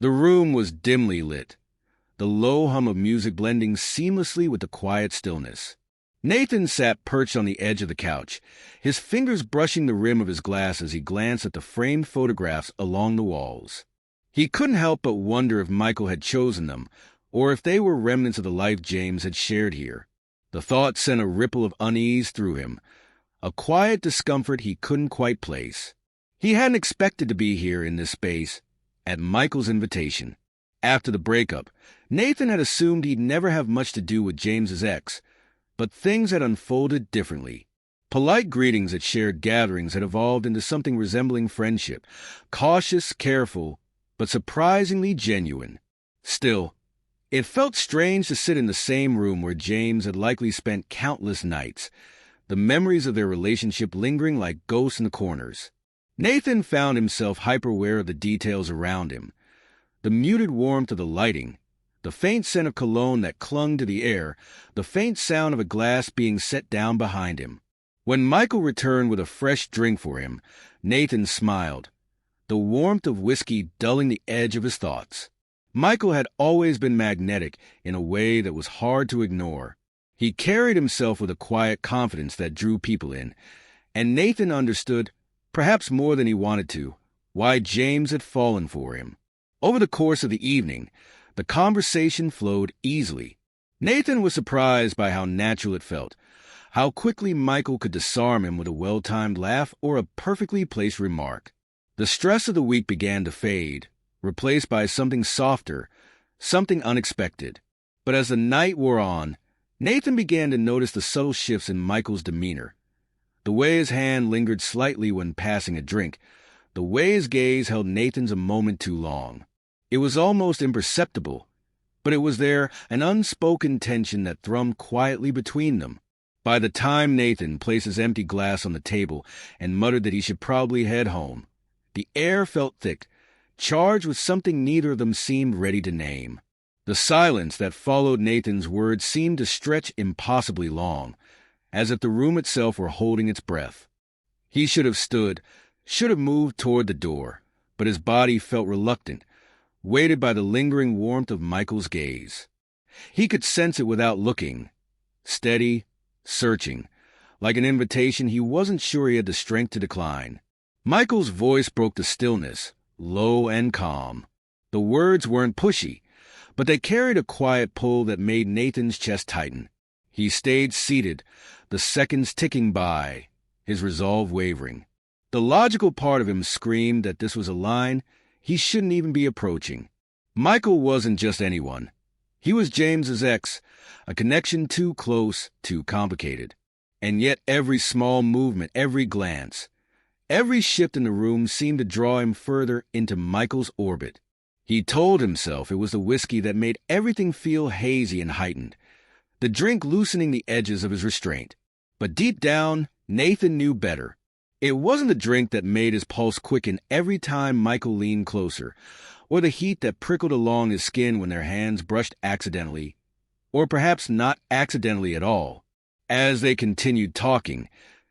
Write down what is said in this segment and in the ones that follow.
The room was dimly lit, the low hum of music blending seamlessly with the quiet stillness. Nathan sat perched on the edge of the couch, his fingers brushing the rim of his glass as he glanced at the framed photographs along the walls. He couldn't help but wonder if Michael had chosen them, or if they were remnants of the life James had shared here. The thought sent a ripple of unease through him, a quiet discomfort he couldn't quite place. He hadn't expected to be here in this space, at Michael's invitation. After the breakup, Nathan had assumed he'd never have much to do with James's ex, but things had unfolded differently. Polite greetings at shared gatherings had evolved into something resembling friendship, cautious, careful, but surprisingly genuine. Still, it felt strange to sit in the same room where James had likely spent countless nights, the memories of their relationship lingering like ghosts in the corners. Nathan found himself hyper-aware of the details around him. The muted warmth of the lighting, the faint scent of cologne that clung to the air, the faint sound of a glass being set down behind him. When Michael returned with a fresh drink for him, Nathan smiled, the warmth of whiskey dulling the edge of his thoughts. Michael had always been magnetic in a way that was hard to ignore. He carried himself with a quiet confidence that drew people in, and Nathan understood, perhaps more than he wanted to, why James had fallen for him. Over the course of the evening, the conversation flowed easily. Nathan was surprised by how natural it felt, how quickly Michael could disarm him with a well-timed laugh or a perfectly placed remark. The stress of the week began to fade, replaced by something softer, something unexpected. But as the night wore on, Nathan began to notice the subtle shifts in Michael's demeanor. The way his hand lingered slightly when passing a drink, the way his gaze held Nathan's a moment too long. It was almost imperceptible, but it was there, an unspoken tension that thrummed quietly between them. By the time Nathan placed his empty glass on the table and muttered that he should probably head home, the air felt thick, charged with something neither of them seemed ready to name. The silence that followed Nathan's words seemed to stretch impossibly long, as if the room itself were holding its breath. He should have stood, should have moved toward the door, but his body felt reluctant, weighted by the lingering warmth of Michael's gaze. He could sense it without looking, steady, searching, like an invitation he wasn't sure he had the strength to decline. Michael's voice broke the stillness, low and calm. The words weren't pushy, but they carried a quiet pull that made Nathan's chest tighten. He stayed seated, the seconds ticking by, his resolve wavering. The logical part of him screamed that this was a line he shouldn't even be approaching. Michael wasn't just anyone. He was James's ex, a connection too close, too complicated. And yet every small movement, every glance, every shift in the room seemed to draw him further into Michael's orbit. He told himself it was the whiskey that made everything feel hazy and heightened, the drink loosening the edges of his restraint. But deep down, Nathan knew better. It wasn't the drink that made his pulse quicken every time Michael leaned closer, or the heat that prickled along his skin when their hands brushed accidentally, or perhaps not accidentally at all. As they continued talking,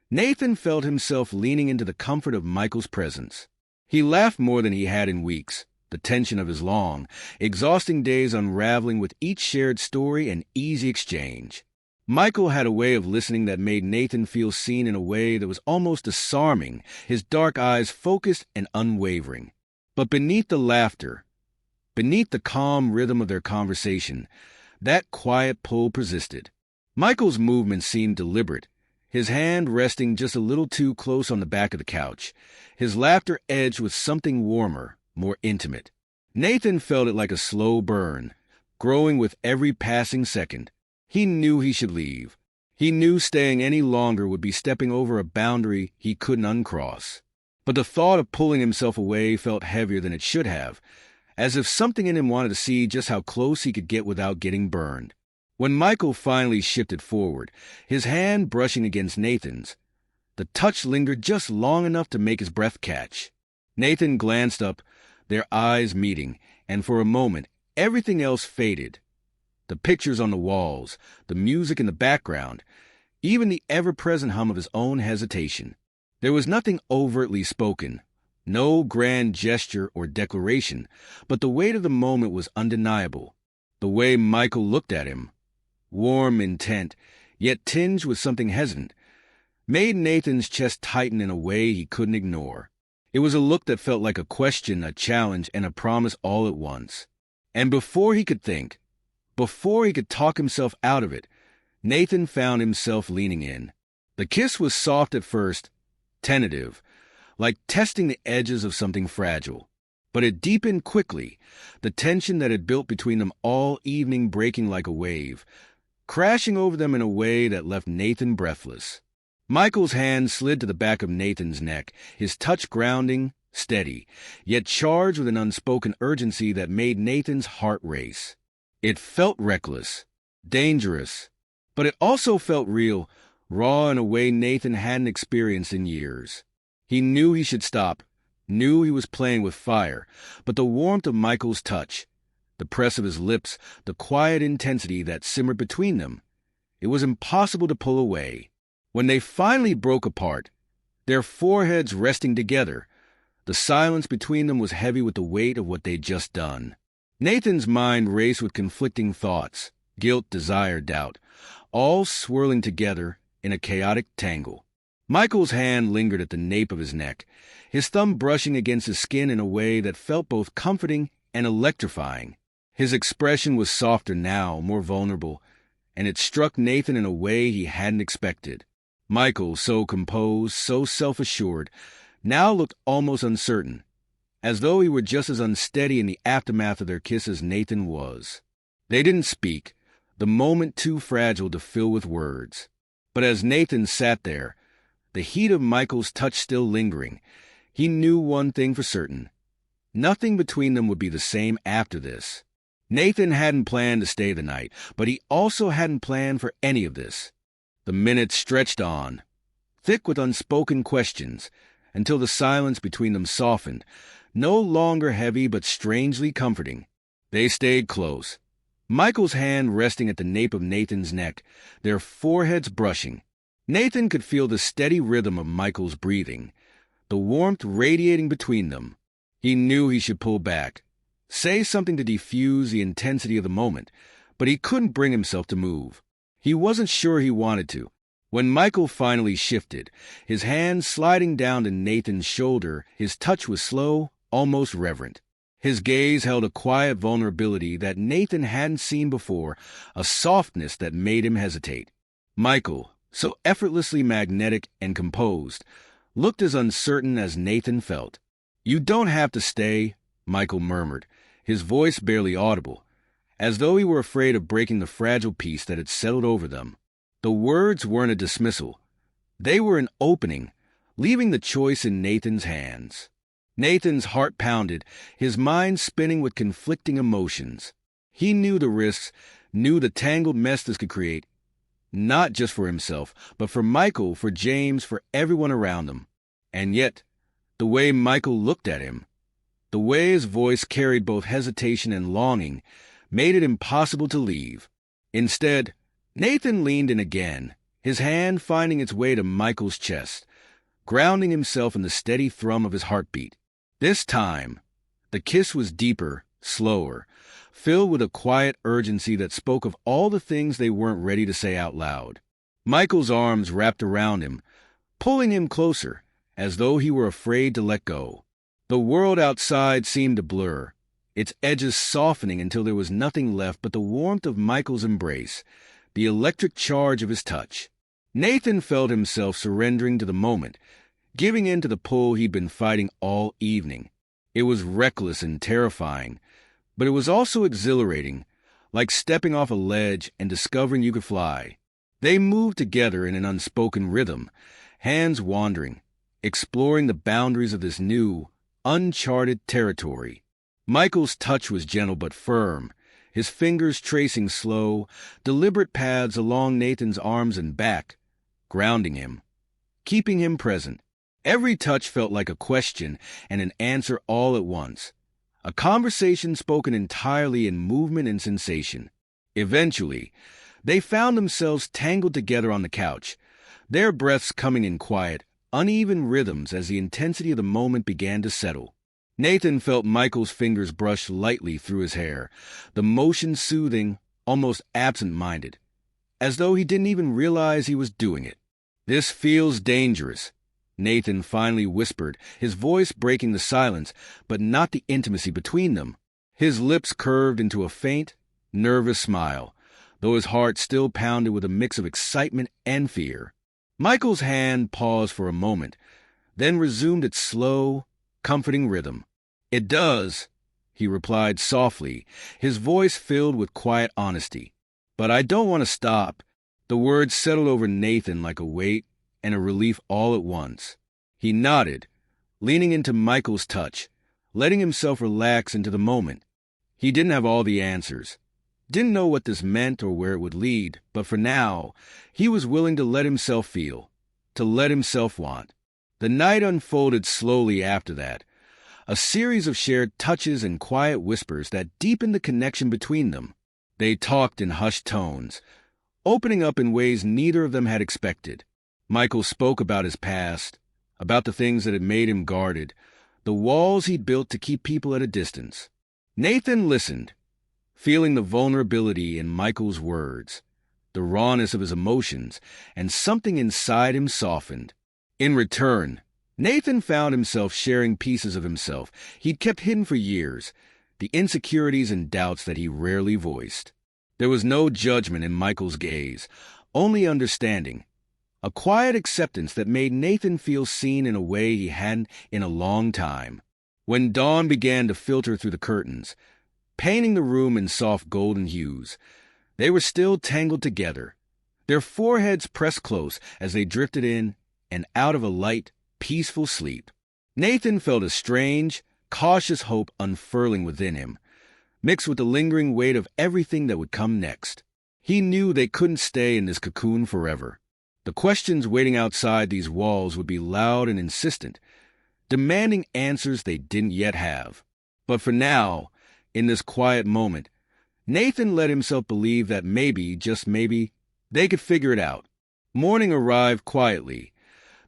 Nathan felt himself leaning into the comfort of Michael's presence. He laughed more than he had in weeks, the tension of his long, exhausting days unraveling with each shared story and easy exchange. Michael had a way of listening that made Nathan feel seen in a way that was almost disarming, his dark eyes focused and unwavering. But beneath the laughter, beneath the calm rhythm of their conversation, that quiet pull persisted. Michael's movement seemed deliberate, his hand resting just a little too close on the back of the couch, his laughter edged with something warmer, more intimate. Nathan felt it like a slow burn, growing with every passing second. He knew he should leave. He knew staying any longer would be stepping over a boundary he couldn't uncross. But the thought of pulling himself away felt heavier than it should have, as if something in him wanted to see just how close he could get without getting burned. When Michael finally shifted forward, his hand brushing against Nathan's, the touch lingered just long enough to make his breath catch. Nathan glanced up, their eyes meeting, and for a moment, everything else faded. The pictures on the walls, the music in the background, even the ever-present hum of his own hesitation. There was nothing overtly spoken, No grand gesture or declaration, but the weight of the moment was undeniable. The way Michael looked at him, warm, intent, yet tinged with something hesitant, made Nathan's chest tighten in a way he couldn't ignore. It was a look that felt like a question, a challenge, and a promise all at once. And before he could think, before he could talk himself out of it, Nathan found himself leaning in. The kiss was soft at first, tentative, like testing the edges of something fragile. But it deepened quickly, the tension that had built between them all evening breaking like a wave, crashing over them in a way that left Nathan breathless. Michael's hand slid to the back of Nathan's neck, his touch grounding, steady, yet charged with an unspoken urgency that made Nathan's heart race. It felt reckless, dangerous, but it also felt real, raw in a way Nathan hadn't experienced in years. He knew he should stop, knew he was playing with fire, but the warmth of Michael's touch, the press of his lips, the quiet intensity that simmered between them, it was impossible to pull away. When they finally broke apart, their foreheads resting together, the silence between them was heavy with the weight of what they'd just done. Nathan's mind raced with conflicting thoughts, guilt, desire, doubt, all swirling together in a chaotic tangle. Michael's hand lingered at the nape of his neck, his thumb brushing against his skin in a way that felt both comforting and electrifying. His expression was softer now, more vulnerable, and it struck Nathan in a way he hadn't expected. Michael, so composed, so self-assured, now looked almost uncertain, as though he were just as unsteady in the aftermath of their kiss as Nathan was. They didn't speak, the moment too fragile to fill with words. But as Nathan sat there, the heat of Michael's touch still lingering, he knew one thing for certain. Nothing between them would be the same after this. Nathan hadn't planned to stay the night, but he also hadn't planned for any of this. The minutes stretched on, thick with unspoken questions, until the silence between them softened, no longer heavy but strangely comforting. They stayed close, Michael's hand resting at the nape of Nathan's neck, their foreheads brushing. Nathan could feel the steady rhythm of Michael's breathing, the warmth radiating between them. He knew he should pull back, say something to defuse the intensity of the moment, but he couldn't bring himself to move. He wasn't sure he wanted to. When Michael finally shifted, his hand sliding down to Nathan's shoulder, his touch was slow, almost reverent. His gaze held a quiet vulnerability that Nathan hadn't seen before, a softness that made him hesitate. Michael, so effortlessly magnetic and composed, looked as uncertain as Nathan felt. "You don't have to stay," Michael murmured, his voice barely audible, as though he were afraid of breaking the fragile peace that had settled over them. The words weren't a dismissal. They were an opening, leaving the choice in Nathan's hands. Nathan's heart pounded, his mind spinning with conflicting emotions. He knew the risks, knew the tangled mess this could create, not just for himself, but for Michael, for James, for everyone around him. And yet, the way Michael looked at him, the way his voice carried both hesitation and longing, made it impossible to leave. Instead, Nathan leaned in again, his hand finding its way to Michael's chest, grounding himself in the steady thrum of his heartbeat. This time, the kiss was deeper, slower, filled with a quiet urgency that spoke of all the things they weren't ready to say out loud. Michael's arms wrapped around him, pulling him closer, as though he were afraid to let go. The world outside seemed to blur, its edges softening until there was nothing left but the warmth of Michael's embrace, the electric charge of his touch. Nathan felt himself surrendering to the moment, giving in to the pull he'd been fighting all evening. It was reckless and terrifying, but it was also exhilarating, like stepping off a ledge and discovering you could fly. They moved together in an unspoken rhythm, hands wandering, exploring the boundaries of this new, uncharted territory. Michael's touch was gentle but firm, his fingers tracing slow, deliberate paths along Nathan's arms and back, grounding him, keeping him present. Every touch felt like a question and an answer all at once, a conversation spoken entirely in movement and sensation. Eventually, they found themselves tangled together on the couch, their breaths coming in quiet, uneven rhythms as the intensity of the moment began to settle. Nathan felt Michael's fingers brush lightly through his hair, the motion soothing, almost absent-minded, as though he didn't even realize he was doing it. "This feels dangerous," Nathan finally whispered, his voice breaking the silence, but not the intimacy between them. His lips curved into a faint, nervous smile, though his heart still pounded with a mix of excitement and fear. Michael's hand paused for a moment, then resumed its slow, comforting rhythm. "It does," he replied softly, his voice filled with quiet honesty. "But I don't want to stop." The words settled over Nathan like a weight and a relief all at once. He nodded, leaning into Michael's touch, letting himself relax into the moment. He didn't have all the answers, didn't know what this meant or where it would lead, but for now, he was willing to let himself feel, to let himself want. The night unfolded slowly after that, a series of shared touches and quiet whispers that deepened the connection between them. They talked in hushed tones, opening up in ways neither of them had expected. Michael spoke about his past, about the things that had made him guarded, the walls he'd built to keep people at a distance. Nathan listened, feeling the vulnerability in Michael's words, the rawness of his emotions, and something inside him softened. In return, Nathan found himself sharing pieces of himself he'd kept hidden for years, the insecurities and doubts that he rarely voiced. There was no judgment in Michael's gaze, only understanding, a quiet acceptance that made Nathan feel seen in a way he hadn't in a long time. When dawn began to filter through the curtains, painting the room in soft golden hues, they were still tangled together, their foreheads pressed close as they drifted in and out of a light, peaceful sleep. Nathan felt a strange, cautious hope unfurling within him, mixed with the lingering weight of everything that would come next. He knew they couldn't stay in this cocoon forever. The questions waiting outside these walls would be loud and insistent, demanding answers they didn't yet have. But for now, in this quiet moment, Nathan let himself believe that maybe, just maybe, they could figure it out. Morning arrived quietly,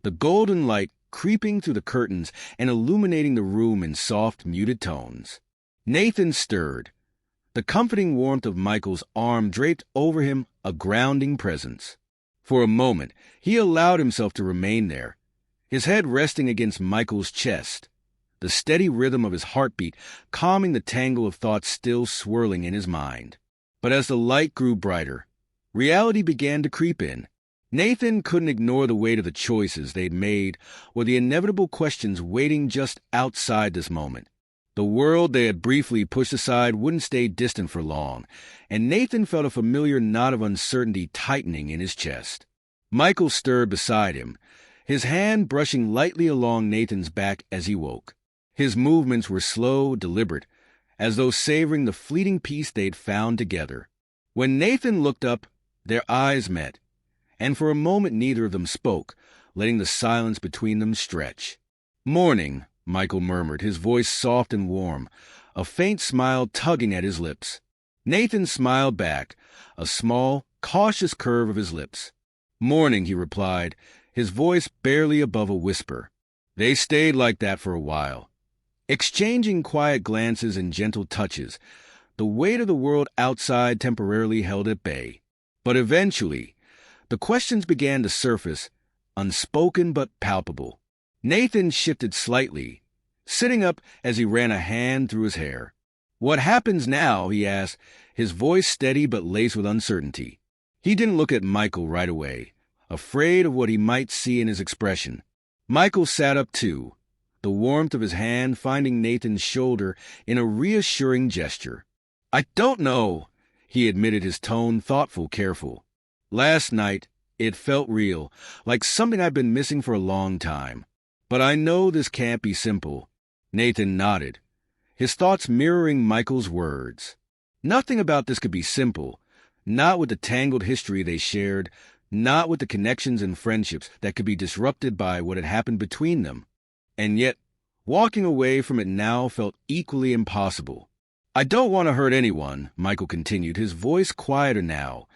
the golden light creeping through the curtains and illuminating the room in soft, muted tones. Nathan stirred, the comforting warmth of Michael's arm draped over him, a grounding presence. For a moment, he allowed himself to remain there, his head resting against Michael's chest, the steady rhythm of his heartbeat calming the tangle of thoughts still swirling in his mind. But as the light grew brighter, reality began to creep in. Nathan couldn't ignore the weight of the choices they'd made or the inevitable questions waiting just outside this moment. The world they had briefly pushed aside wouldn't stay distant for long, and Nathan felt a familiar knot of uncertainty tightening in his chest. Michael stirred beside him, his hand brushing lightly along Nathan's back as he woke. His movements were slow, deliberate, as though savoring the fleeting peace they'd found together. When Nathan looked up, their eyes met, and for a moment neither of them spoke, letting the silence between them stretch. "Morning," Michael murmured, his voice soft and warm, a faint smile tugging at his lips. Nathan smiled back, a small, cautious curve of his lips. "Morning," he replied, his voice barely above a whisper. They stayed like that for a while, exchanging quiet glances and gentle touches, the weight of the world outside temporarily held at bay. But eventually, the questions began to surface, unspoken but palpable. Nathan shifted slightly, sitting up as he ran a hand through his hair. "What happens now?" he asked, his voice steady but laced with uncertainty. He didn't look at Michael right away, afraid of what he might see in his expression. Michael sat up too, the warmth of his hand finding Nathan's shoulder in a reassuring gesture. "I don't know," he admitted, his tone thoughtful, careful. "Last night, it felt real, like something I've been missing for a long time. But I know this can't be simple." Nathan nodded, his thoughts mirroring Michael's words. Nothing about this could be simple, not with the tangled history they shared, not with the connections and friendships that could be disrupted by what had happened between them. And yet, walking away from it now felt equally impossible. "I don't want to hurt anyone," Michael continued, his voice quieter now,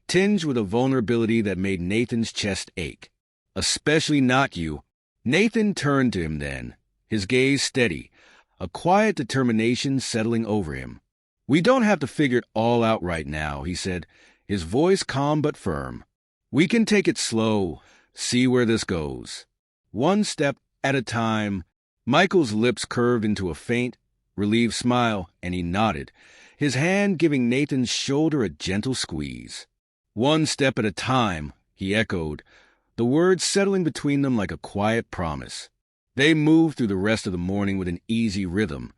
tinged with a vulnerability that made Nathan's chest ache. "Especially not you." Nathan turned to him then, his gaze steady, a quiet determination settling over him. "We don't have to figure it all out right now," he said, his voice calm but firm. "We can take it slow, see where this goes. One step at a time." Michael's lips curved into a faint, relieved smile, and he nodded, his hand giving Nathan's shoulder a gentle squeeze. "One step at a time," he echoed, the words settling between them like a quiet promise. They moved through the rest of the morning with an easy rhythm,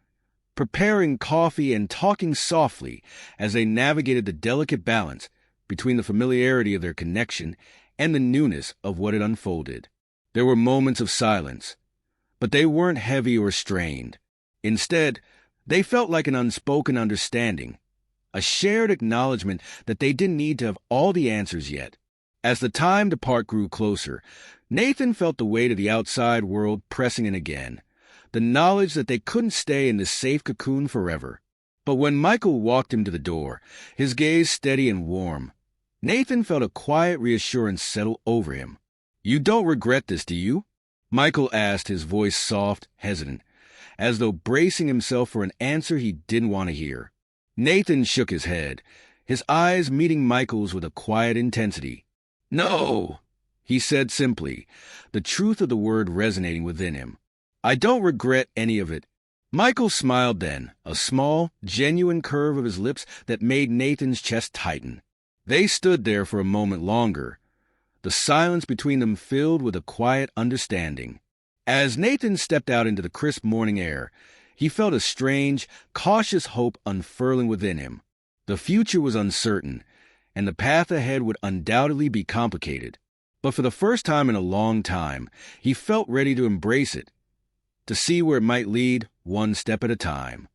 preparing coffee and talking softly as they navigated the delicate balance between the familiarity of their connection and the newness of what had unfolded. There were moments of silence, but they weren't heavy or strained. Instead, they felt like an unspoken understanding, a shared acknowledgement that they didn't need to have all the answers yet. As the time to part grew closer, Nathan felt the weight of the outside world pressing in again, the knowledge that they couldn't stay in this safe cocoon forever. But when Michael walked him to the door, his gaze steady and warm, Nathan felt a quiet reassurance settle over him. "You don't regret this, do you?" Michael asked, his voice soft, hesitant, as though bracing himself for an answer he didn't want to hear. Nathan shook his head, his eyes meeting Michael's with a quiet intensity. "No," he said simply, the truth of the word resonating within him. "I don't regret any of it." Michael smiled then, a small, genuine curve of his lips that made Nathan's chest tighten. They stood there for a moment longer, the silence between them filled with a quiet understanding. As Nathan stepped out into the crisp morning air, he felt a strange, cautious hope unfurling within him. The future was uncertain, and the path ahead would undoubtedly be complicated. But for the first time in a long time, he felt ready to embrace it, to see where it might lead, one step at a time.